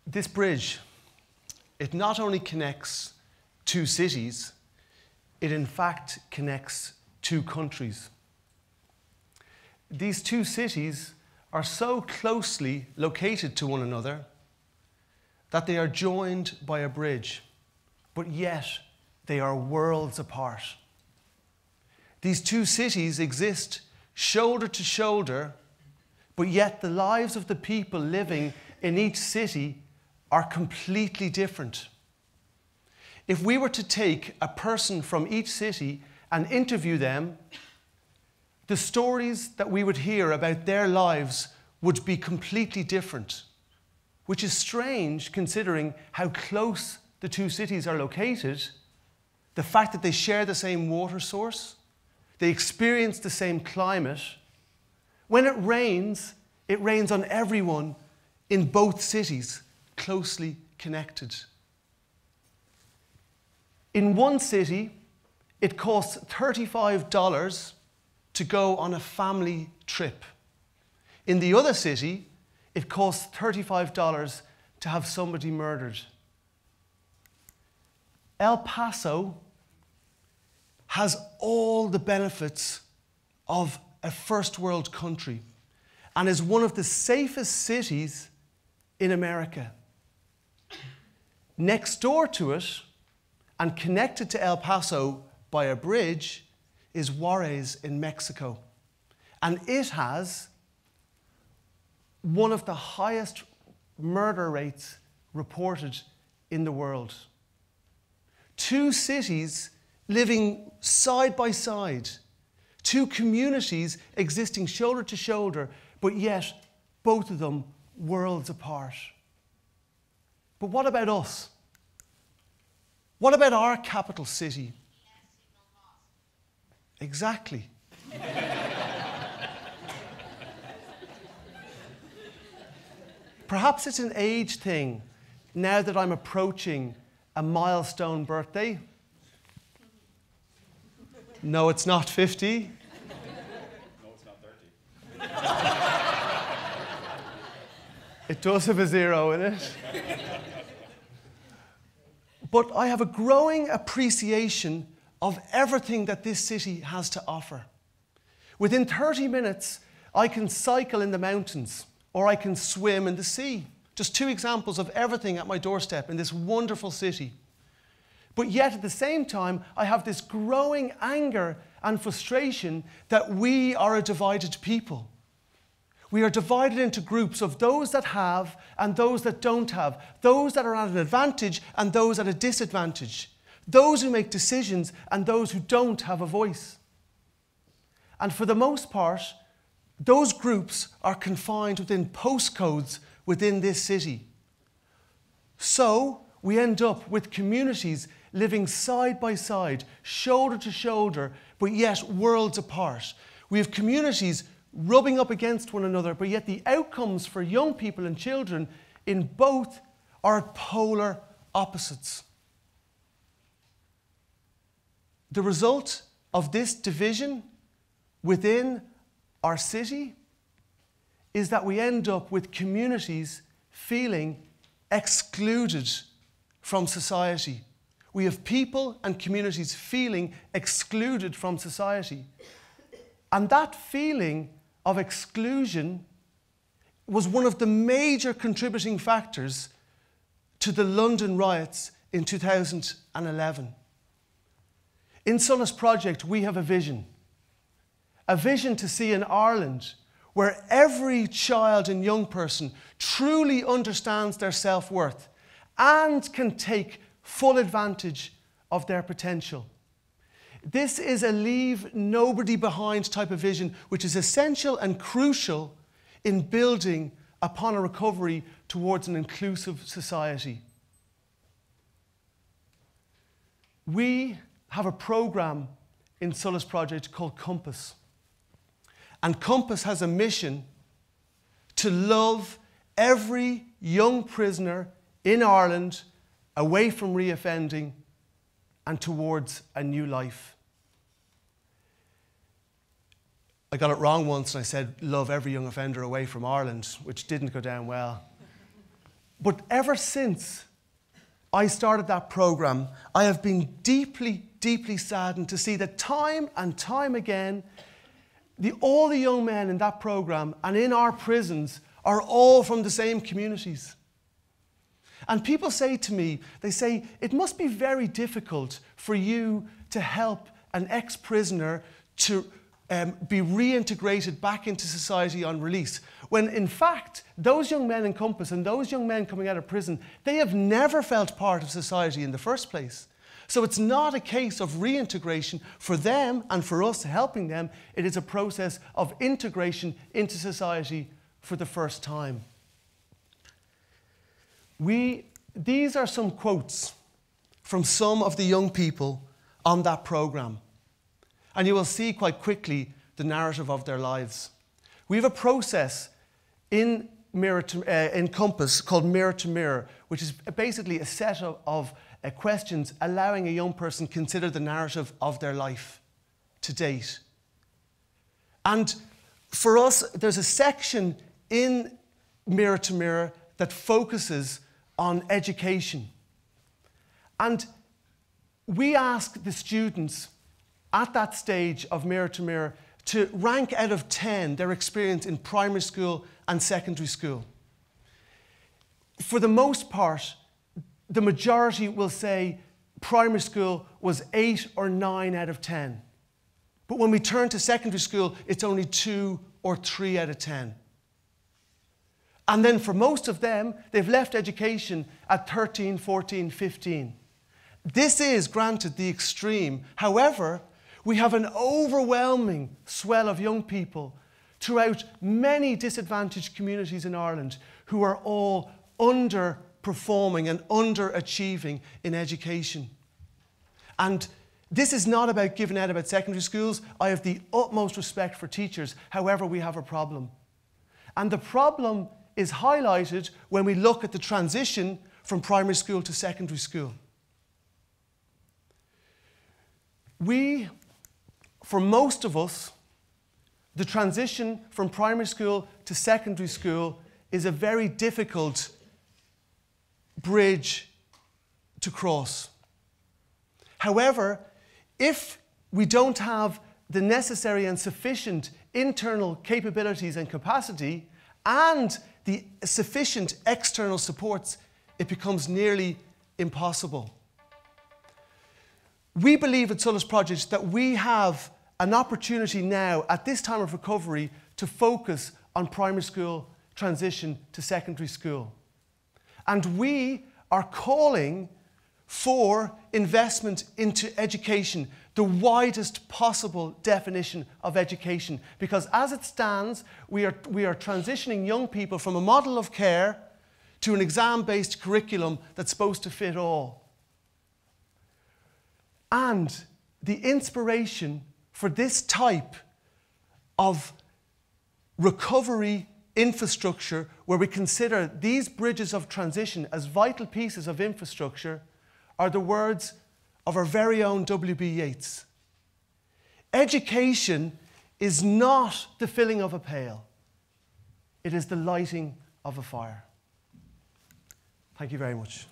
This bridge, it not only connects two cities, it in fact connects two countries. These two cities are so closely located to one another that they are joined by a bridge, but yet they are worlds apart. These two cities exist shoulder to shoulder, but yet the lives of the people living in each city are completely different. If we were to take a person from each city and interview them, the stories that we would hear about their lives would be completely different, which is strange considering how close the two cities are located, the fact that they share the same water source, they experience the same climate. When it rains on everyone in both cities, closely connected. In one city, it costs $35 to go on a family trip. In the other city, it costs $35 to have somebody murdered. El Paso has all the benefits of a first world country and is one of the safest cities in America. Next door to it, and connected to El Paso by a bridge, is Juarez in Mexico. And it has one of the highest murder rates reported in the world. Two cities living side by side, two communities existing shoulder to shoulder, but yet both of them worlds apart. But what about us? What about our capital city? Exactly. Perhaps it's an age thing now that I'm approaching a milestone birthday. No, it's not 50. No, it's not 30. It does have a zero in it. But I have a growing appreciation of everything that this city has to offer. Within 30 minutes, I can cycle in the mountains or I can swim in the sea. Just two examples of everything at my doorstep in this wonderful city. But yet at the same time, I have this growing anger and frustration that we are a divided people. We are divided into groups of those that have and those that don't have, those that are at an advantage and those at a disadvantage, those who make decisions and those who don't have a voice. And for the most part, those groups are confined within postcodes within this city. So we end up with communities living side by side, shoulder to shoulder, but yet worlds apart. We have communities rubbing up against one another, but yet the outcomes for young people and children in both are polar opposites. The result of this division within our city is that we end up with communities feeling excluded from society. We have people and communities feeling excluded from society. And that feeling of exclusion was one of the major contributing factors to the London riots in 2011. In Solas Project, we have a vision to see an Ireland where every child and young person truly understands their self-worth and can take full advantage of their potential. This is a leave nobody behind type of vision, which is essential and crucial in building upon a recovery towards an inclusive society. We have a program in Solas Project called Compass. And Compass has a mission to love every young prisoner in Ireland away from reoffending and towards a new life. I got it wrong once and I said, love every young offender away from Ireland, which didn't go down well. But ever since I started that programme, I have been deeply, deeply saddened to see that time and time again, all the young men in that programme and in our prisons are all from the same communities. And people say to me, they say, it must be very difficult for you to help an ex-prisoner to be reintegrated back into society on release. When in fact, those young men in Compass and those young men coming out of prison, they have never felt part of society in the first place. So it's not a case of reintegration for them and for us helping them. It is a process of integration into society for the first time. These are some quotes from some of the young people on that programme. And you will see quite quickly the narrative of their lives. We have a process in Compass called Mirror to Mirror, which is basically a set of questions allowing a young person to consider the narrative of their life to date. And for us, there's a section in Mirror to Mirror that focuses on education. And we ask the students at that stage of Mirror to Mirror to rank out of 10 their experience in primary school and secondary school. For the most part, the majority will say primary school was 8 or 9 out of 10. But when we turn to secondary school, it's only 2 or 3 out of 10. And then for most of them, they've left education at 13, 14, 15. This is, granted, the extreme. However, we have an overwhelming swell of young people throughout many disadvantaged communities in Ireland who are all underperforming and underachieving in education. And this is not about giving out about secondary schools. I have the utmost respect for teachers. However, we have a problem. And the problem is highlighted when we look at the transition from primary school to secondary school. For most of us, the transition from primary school to secondary school is a very difficult bridge to cross. However, if we don't have the necessary and sufficient internal capabilities and capacity and the sufficient external supports, it becomes nearly impossible. We believe at Solas Project that we have an opportunity now, at this time of recovery, to focus on primary school transition to secondary school. And we are calling for investment into education, the widest possible definition of education. Because as it stands, we are transitioning young people from a model of care to an exam-based curriculum that's supposed to fit all. And the inspiration for this type of recovery infrastructure, where we consider these bridges of transition as vital pieces of infrastructure, are the words of our very own W.B. Yeats. Education is not the filling of a pail. It is the lighting of a fire. Thank you very much.